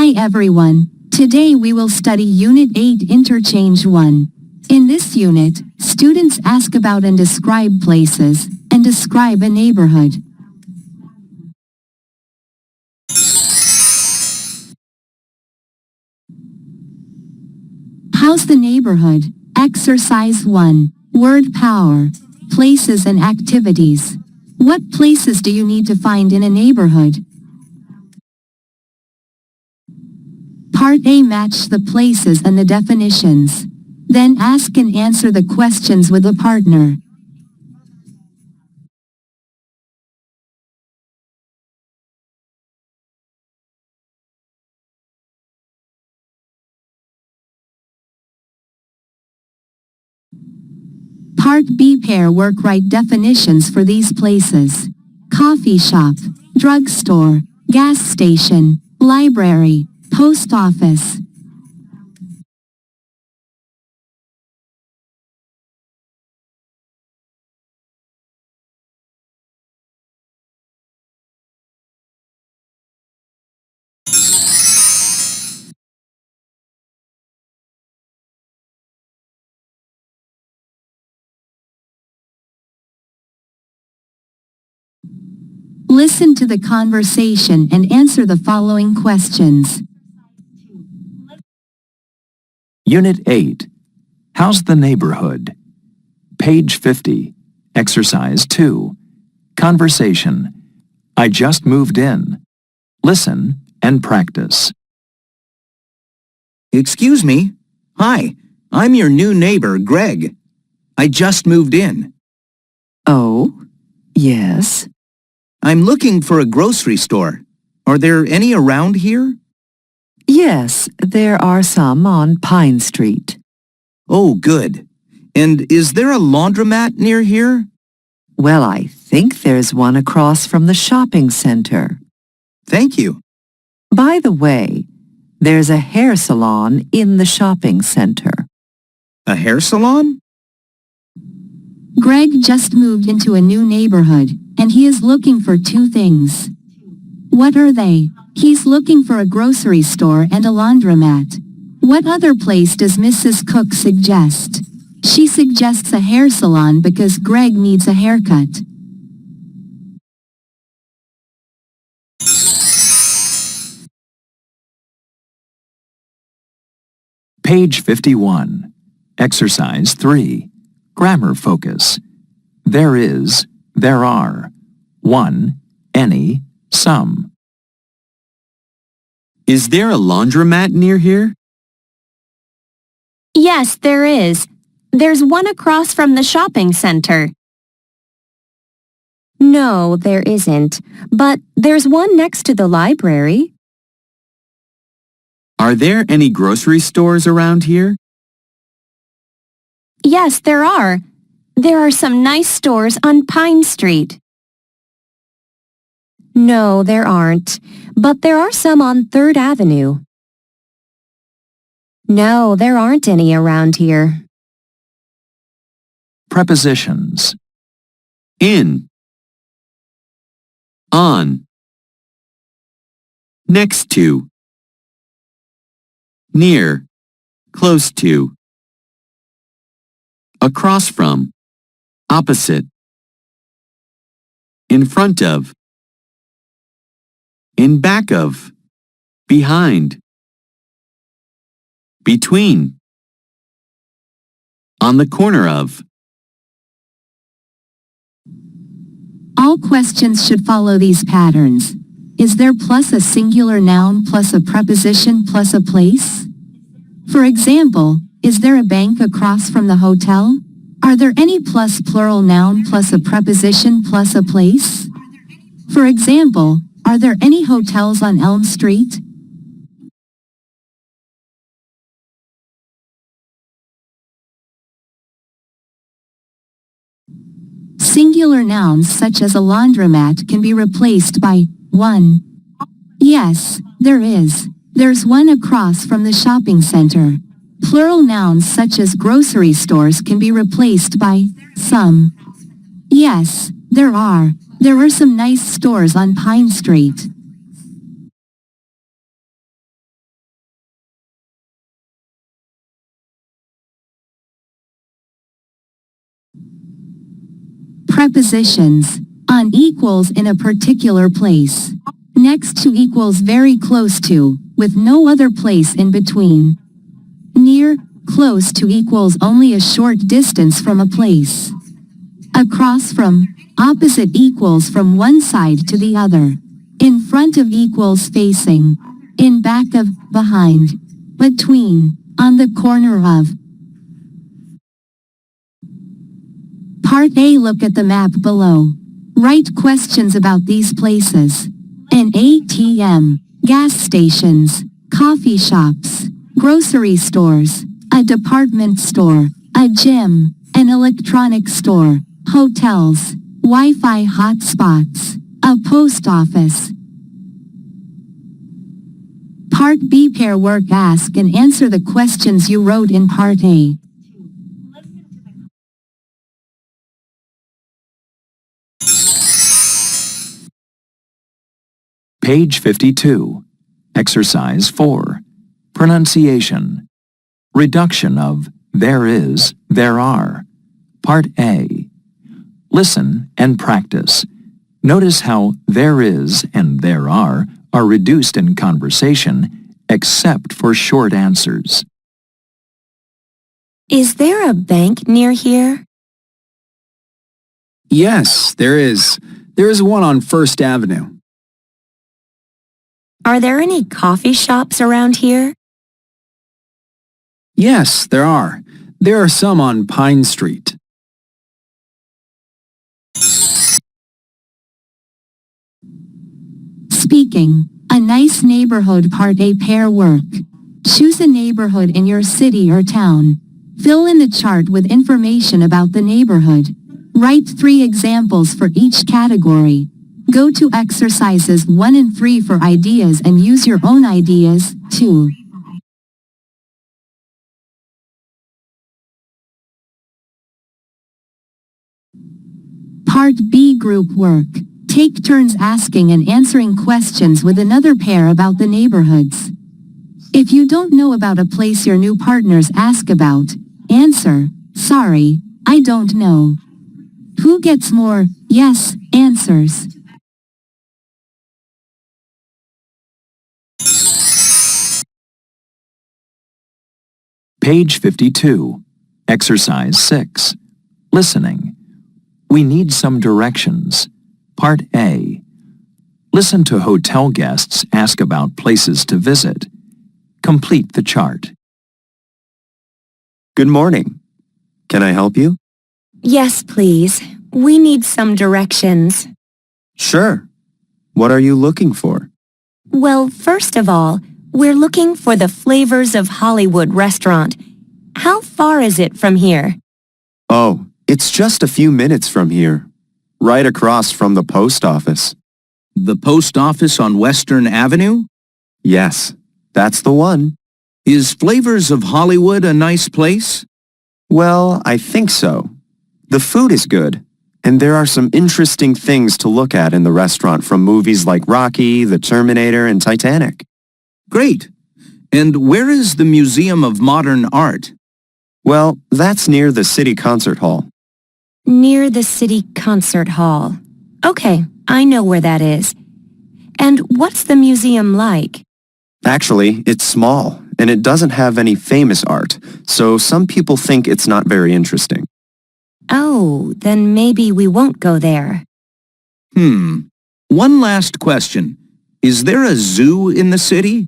Hi everyone. Today we will study Unit 8 Interchange 1. In this unit, students ask about and describe places, and describe a neighborhood. How's the neighborhood? Exercise 1. Word power. Places and activities. What places do you need to find in a neighborhood? Part A. Match the places and the definitions. Then ask and answer the questions with a partner. Part B. Pair work. Write definitions for these places. Coffee shop, drugstore, gas station, library, post office. Listen to the conversation and answer the following questions. Unit 8. How's the neighborhood? Page 50. Exercise 2. Conversation. I just moved in. Listen and practice. Excuse me. Hi, I'm your new neighbor, Greg. I just moved in. Oh, yes. I'm looking for a grocery store. Are there any around here? Yes, there are some on Pine Street. Oh, good. And is there a laundromat near here? Well, I think there's one across from the shopping center. Thank you. By the way, there's a hair salon in the shopping center. A hair salon? Greg just moved into a new neighborhood, and he is looking for two things. What are they? He's looking for a grocery store and a laundromat. What other place does Mrs. Cook suggest? She suggests a hair salon because Greg needs a haircut. Page 51. Exercise 3. Grammar focus. There is, there are. 1. Any, some. Is there a laundromat near here? Yes, there is. There's one across from the shopping center. No, there isn't, but there's one next to the library. Are there any grocery stores around here? Yes, there are. There are some nice stores on Pine Street. No, there aren't, but there are some on 3rd Avenue. No, there aren't any around here. Prepositions. In. On. Next to. Near. Close to. Across from. Opposite. In front of. In back of. Behind. Between. On the corner of. All questions should follow these patterns. Is there plus a singular noun plus a preposition plus a place? For example, is there a bank across from the hotel? Are there any plus plural noun plus a preposition plus a place? For example, are there any hotels on Elm Street? Singular nouns such as a laundromat can be replaced by one. Yes, there is. There's one across from the shopping center. Plural nouns such as grocery stores can be replaced by some. Yes, there are. There are some nice stores on Pine Street. Prepositions. On equals in a particular place. Next to equals very close to, with no other place in between. Near, close to equals only a short distance from a place. Across from, opposite equals from one side to the other. In front of equals facing. In back of, behind. Between, on the corner of. Part A. Look at the map below. Write questions about these places. An ATM, gas stations, coffee shops, grocery stores, a department store, a gym, an electronic store, hotels, Wi-Fi hotspots, a post office. Part B. Pair work. Ask and answer the questions you wrote in Part A. Page 52. Exercise 4. Pronunciation. Reduction of there is, there are. Part A. Listen and practice. Notice how there is and there are reduced in conversation except for short answers. Is there a bank near here? Yes, there is. There is one on First Avenue. Are there any coffee shops around here? Yes, there are. There are some on Pine Street. Speaking. A nice neighborhood. Part A. Pair work. Choose a neighborhood in your city or town. Fill in the chart with information about the neighborhood. Write 3 examples for each category. Go to exercises 1 and 3 for ideas and use your own ideas, too. Part B. Group work. Take turns asking and answering questions with another pair about the neighborhoods. If you don't know about a place your new partners ask about, answer, "Sorry, I don't know." Who gets more yes answers? Page 52. Exercise 6. Listening. We need some directions. Part A. Listen to hotel guests ask about places to visit. Complete the chart. Good morning. Can I help you? Yes, please. We need some directions. Sure. What are you looking for? Well, first of all, we're looking for the Flavors of Hollywood restaurant. How far is it from here? Oh, it's just a few minutes from here. Right across from the post office. The post office on Western Avenue? Yes, that's the one. Is Flavors of Hollywood a nice place? Well, I think so. The food is good, and there are some interesting things to look at in the restaurant from movies like Rocky, The Terminator, and Titanic. Great. And where is the Museum of Modern Art? Well, that's near the City Concert Hall. Near the City Concert Hall. Okay, I know where that is. And what's the museum like? Actually, it's small, and it doesn't have any famous art, so some people think it's not very interesting. Oh, then maybe we won't go there. One last question. Is there a zoo in the city?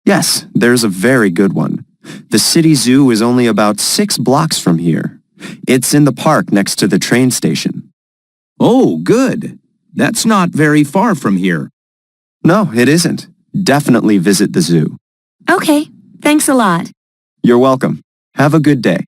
Yes, there's a very good one. The city zoo is only about 6 blocks from here. It's in the park next to the train station. Oh, good. That's not very far from here. No, it isn't. Definitely visit the zoo. Okay, thanks a lot. You're welcome. Have a good day.